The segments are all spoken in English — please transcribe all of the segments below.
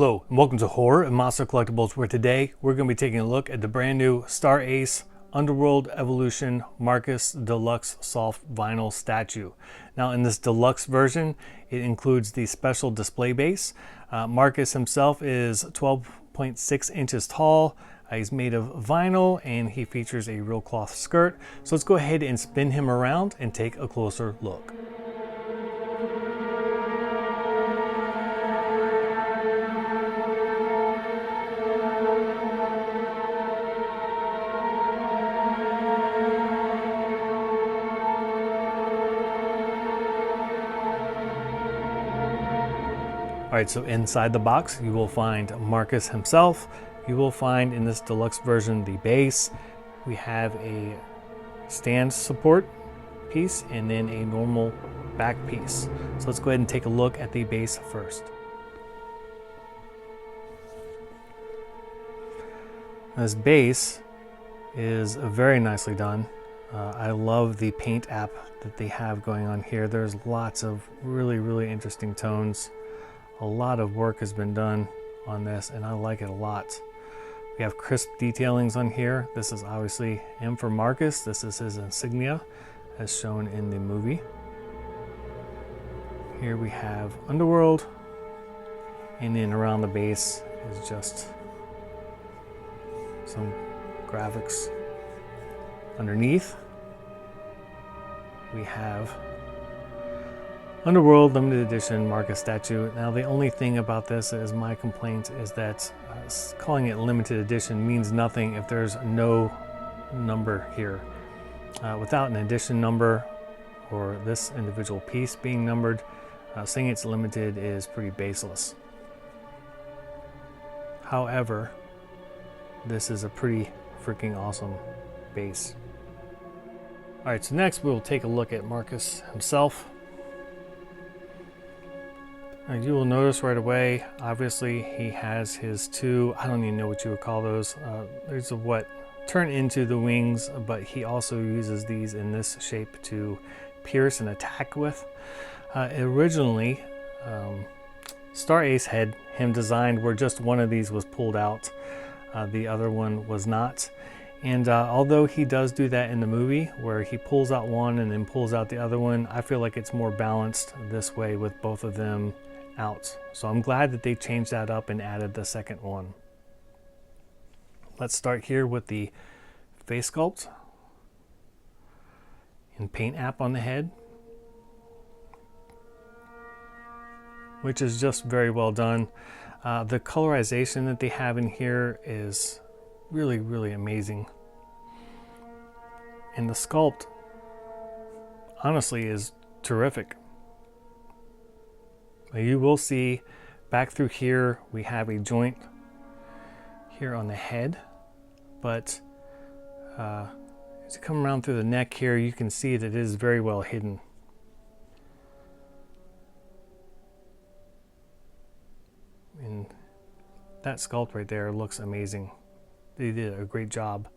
Hello and welcome to Horror and Monster Collectibles, where today we're going to be taking a look at the brand new Star Ace Underworld Evolution Marcus Deluxe Soft Vinyl Statue. Now in this deluxe version, it includes the special display base. Marcus himself is 12.6 inches tall. He's made of vinyl and he features a real cloth skirt. So let's go ahead and spin him around and take a closer look. All right, so inside the box, you will find Marcus himself. You will find in this deluxe version the base. We have a stand support piece and then a normal back piece. So let's go ahead and take a look at the base first. This base is very nicely done. I love the paint app that they have going on here. There's lots of really interesting tones. A lot of work has been done on this and I like it a lot. We have crisp detailings on here. This is obviously M for Marcus. This is his insignia as shown in the movie. Here we have Underworld, and then around the base is just some graphics. Underneath we have Underworld Limited Edition Marcus statue. Now the only thing about this is my complaint is that calling it limited edition means nothing if there's no number here. Without an edition number or this individual piece being numbered, saying it's limited is pretty baseless. However, this is a pretty freaking awesome base. All right, so next we'll take a look at Marcus himself. Now you will notice right away, obviously he has his two, I don't even know what you would call those. There's what turn into the wings, but he also uses these in this shape to pierce and attack with. Originally, Star Ace had him designed where just one of these was pulled out. The other one was not. And although he does do that in the movie where he pulls out one and then pulls out the other one, I feel like it's more balanced this way with both of them out. So I'm glad that they changed that up and added the second one. Let's start here with the face sculpt and paint app on the head, which is just very well done. The colorization that they have in here is really amazing. And the sculpt honestly is terrific. You will see back through here we have a joint here on the head, but as you come around through the neck here, you can see that it is very well hidden. And that sculpt right there looks amazing. They did a great job.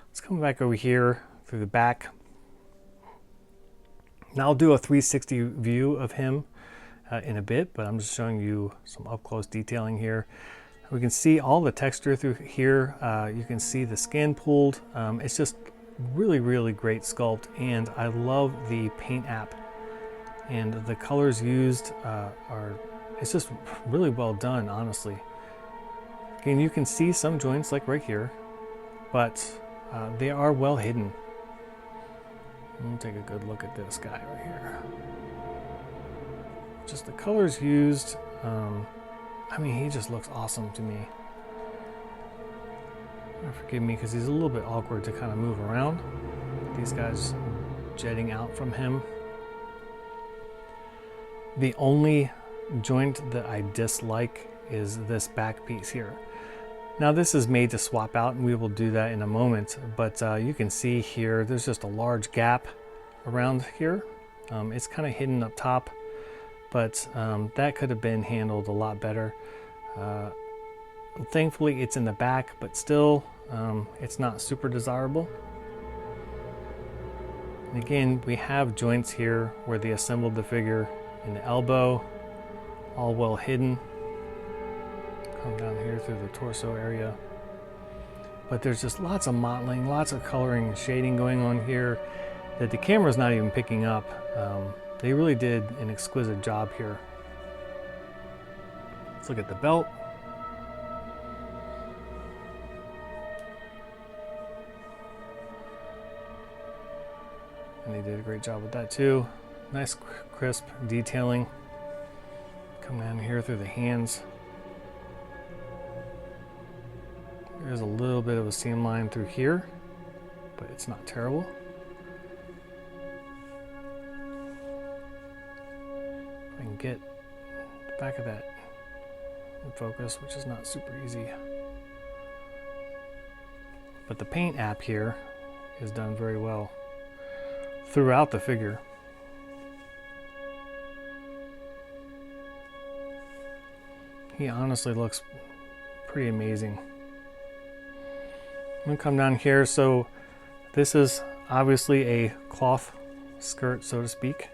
Let's come back over here through the back. Now I'll do a 360 view of him in a bit, but I'm just showing you some up close detailing here. We can see all the texture through here. You can see the skin pulled. It's just really great sculpt, and I love the paint app and the colors used it's just really well done, honestly. Again, you can see some joints like right here, but they are well hidden. We'll take a good look at this guy right here. Just the colors used, I mean, he just looks awesome to me. Forgive me because he's a little bit awkward to kind of move around. These guys jetting out from him. The only joint that I dislike is this back piece here. Now this is made to swap out and we will do that in a moment, but you can see here there's just a large gap around here. It's kind of hidden up top, but that could have been handled a lot better. Thankfully it's in the back, but still it's not super desirable. And again, we have joints here where they assembled the figure in the elbow, all well hidden. Come down here through the torso area. But there's just lots of mottling, lots of coloring and shading going on here that the camera's not even picking up. They really did an exquisite job here. Let's look at the belt. And they did a great job with that too. Nice crisp detailing. Come down here through the hands. There's a little bit of a seam line through here, but it's not terrible. If I can get the back of that in focus, which is not super easy. But the paint app here is done very well throughout the figure. He honestly looks pretty amazing. I'm gonna come down here. So this is obviously a cloth skirt, so to speak.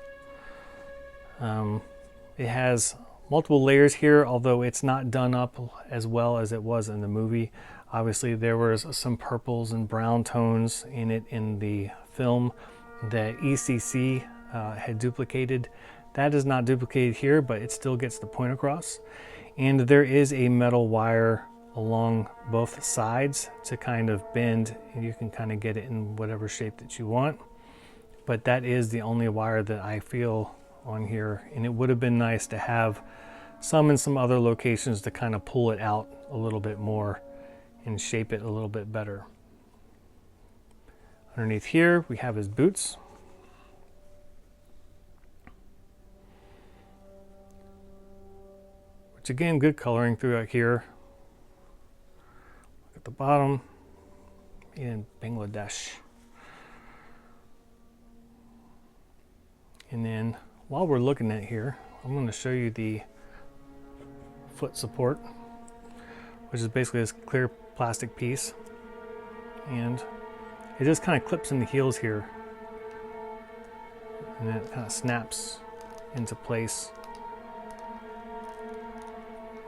It has multiple layers here, although it's not done up as well as it was in the movie. Obviously there was some purples and brown tones in it in the film that ECC had duplicated. That is not duplicated here, but it still gets the point across. And there is a metal wire along both sides to kind of bend, and you can kind of get it in whatever shape that you want. But that is the only wire that I feel on here, and it would have been nice to have some in some other locations to kind of pull it out a little bit more and shape it a little bit better. Underneath here we have his boots. Which again, good coloring throughout here. Look at the bottom, in Bangladesh. And then while we're looking at here, I'm going to show you the foot support, which is basically this clear plastic piece. And it just kind of clips in the heels here. And then it kind of snaps into place.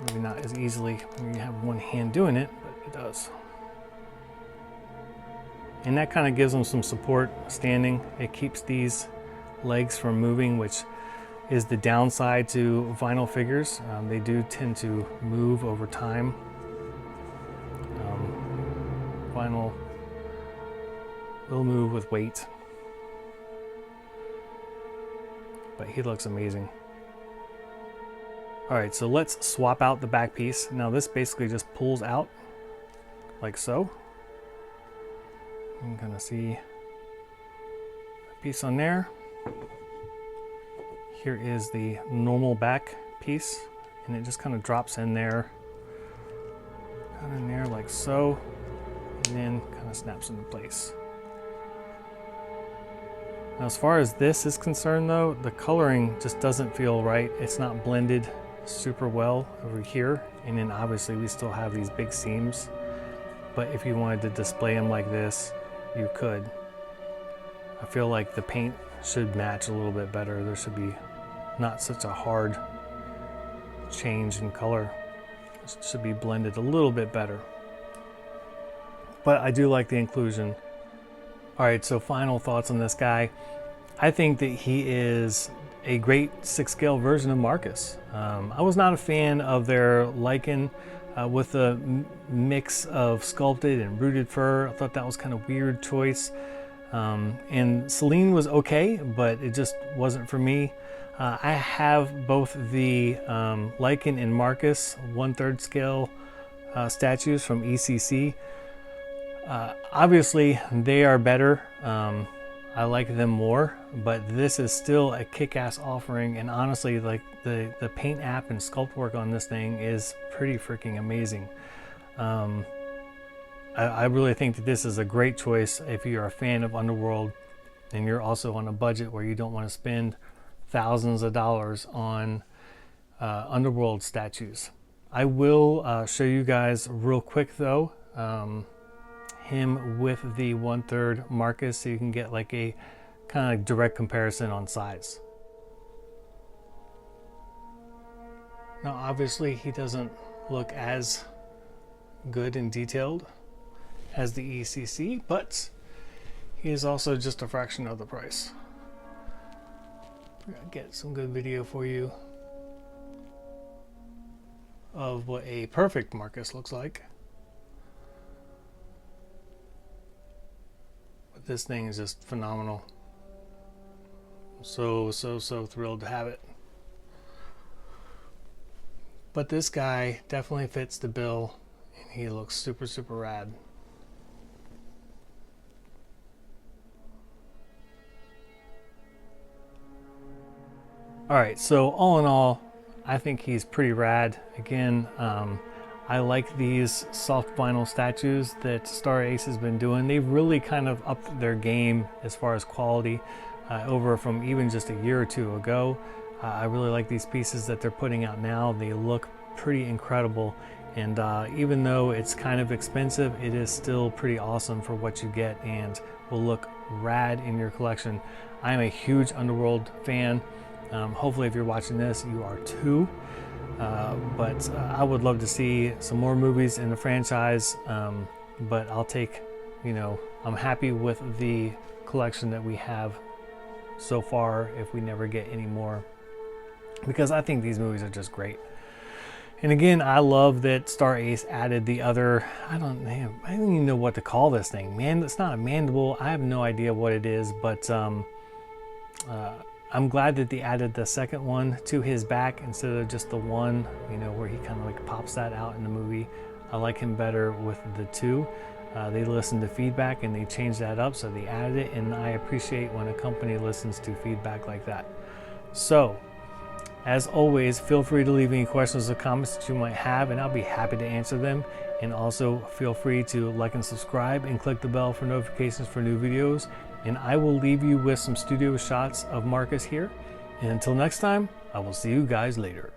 Maybe not as easily when you have one hand doing it, but it does. And that kind of gives them some support standing. It keeps these legs from moving, which is the downside to vinyl figures. They do tend to move over time. Vinyl will move with weight, but he looks amazing. All right, so let's swap out the back piece. Now this basically just pulls out like so. You can kind of see a piece on there. Here is the normal back piece, and it just kind of drops in there, kind of in there like so, and then kind of snaps into place. Now as far as this is concerned though, the coloring just doesn't feel right. It's not blended super well over here, and then obviously we still have these big seams, but if you wanted to display them like this, you could. I feel like the paint should match a little bit better. There should be not such a hard change in color. It should be blended a little bit better, but I do like the inclusion. All right, so final thoughts on this guy. I think that he is a great 6-scale version of Marcus. I was not a fan of their lichen with the mix of sculpted and rooted fur. I thought that was kind of weird choice. And Celine was okay, but it just wasn't for me. I have both the lichen and Marcus 1/3 scale statues from ECC. Obviously they are better. I like them more, but this is still a kick-ass offering, and honestly, like the paint app and sculpt work on this thing is pretty freaking amazing. I really think that this is a great choice if you're a fan of Underworld and you're also on a budget where you don't want to spend thousands of dollars on Underworld statues. I will show you guys real quick though, him with the 1/3 Marcus, so you can get like a kind of direct comparison on size. Now obviously he doesn't look as good and detailed as the ECC, but he is also just a fraction of the price. We're gonna get some good video for you of what a perfect Marcus looks like. But this thing is just phenomenal. I'm so thrilled to have it. But this guy definitely fits the bill, and he looks super rad. Alright, so all in all, I think he's pretty rad. Again, I like these soft vinyl statues that Star Ace has been doing. They've really kind of upped their game as far as quality over from even just a year or two ago. I really like these pieces that they're putting out now. They look pretty incredible, and even though it's kind of expensive, it is still pretty awesome for what you get and will look rad in your collection. I am a huge Underworld fan. Hopefully if you're watching this, you are too. But I would love to see some more movies in the franchise, but I'll take, I'm happy with the collection that we have so far if we never get any more, because I think these movies are just great. And again, I love that Star Ace added the other, I don't even know what to call this thing. Man, it's not a mandible. I have no idea what it is, but I'm glad that they added the second one to his back instead of just the one, where he kind of like pops that out in the movie. I like him better with the two. They listened to feedback and they changed that up, so they added it, and I appreciate when a company listens to feedback like that. So, as always, feel free to leave any questions or comments that you might have, and I'll be happy to answer them. And also feel free to like and subscribe and click the bell for notifications for new videos. And I will leave you with some studio shots of Marcus here. And until next time, I will see you guys later.